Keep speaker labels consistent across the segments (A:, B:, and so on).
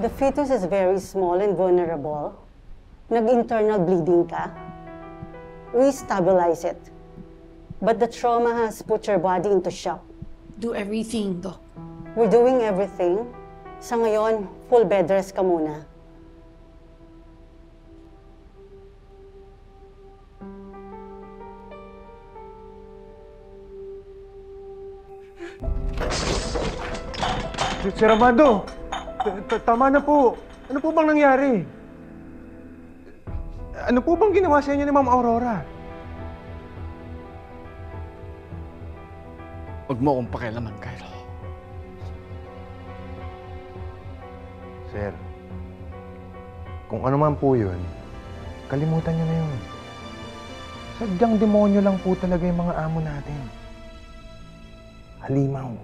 A: The fetus is very small and vulnerable. Nag-internal bleeding ka. We stabilize it. But the trauma has put your body into shock.
B: Do everything, Doc.
A: We're doing everything. Sa ngayon, full bed rest ka muna.
C: Sir Amado, tama na po. Ano po bang nangyari? Ano po bang ginawa sa inyo ni Ma'am Aurora?
D: Huwag mo akong pakialaman, Kylo.
C: Sir, kung ano man po yun, kalimutan nyo na yun. Sadyang demonyo lang po talaga yung mga amo natin. Halimaw.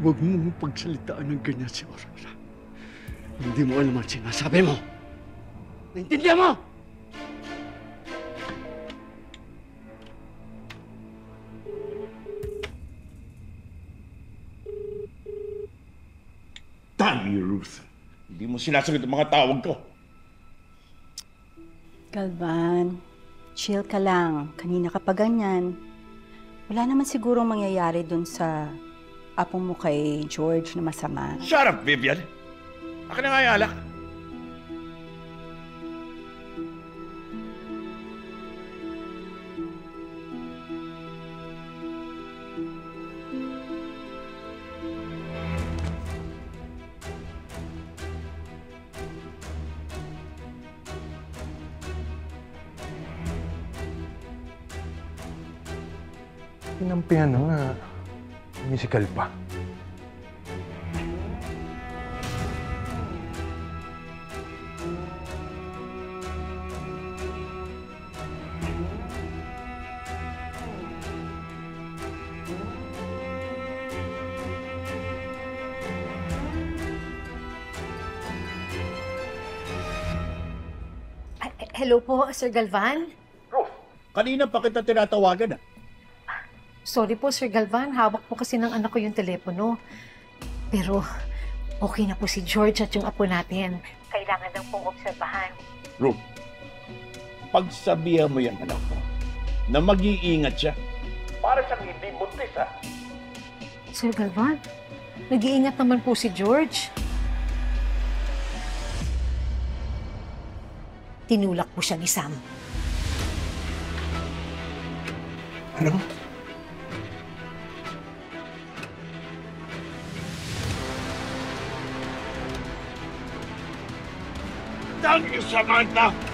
D: Huwag mo pagsalitaan ng ganyan si Aurora. Hindi mo alam ang sinasabi mo. Naintindihan mo?
E: Damn you, Ruth. Hindi mo sinasagot ang mga tawag ko.
F: Galvan, chill ka lang. Kanina ka pa ganyan. Wala naman sigurong mangyayari dun sa apo mo kay George na masama.
E: Shut up, Vivian! Akin na nga yung alak.
C: Kinampihan na nga. Musical pa.
B: Hello po, Sir Galvan.
E: Kanina pa kita tinatawagan,
B: Sorry po, Sir Galvan. Hawak po kasi ng anak ko yung telepono. Pero okay na po si George at yung apo natin. Kailangan lang pong obserbahan.
E: Ruth, pagsabihan mo yung anak mo na mag-iingat siya. Para siyang hindi buntis, ha?
B: Sir Galvan, nag-iingat naman po si George. Tinulak po siya ni Sam.
C: Ano?
E: Thank you, Samantha!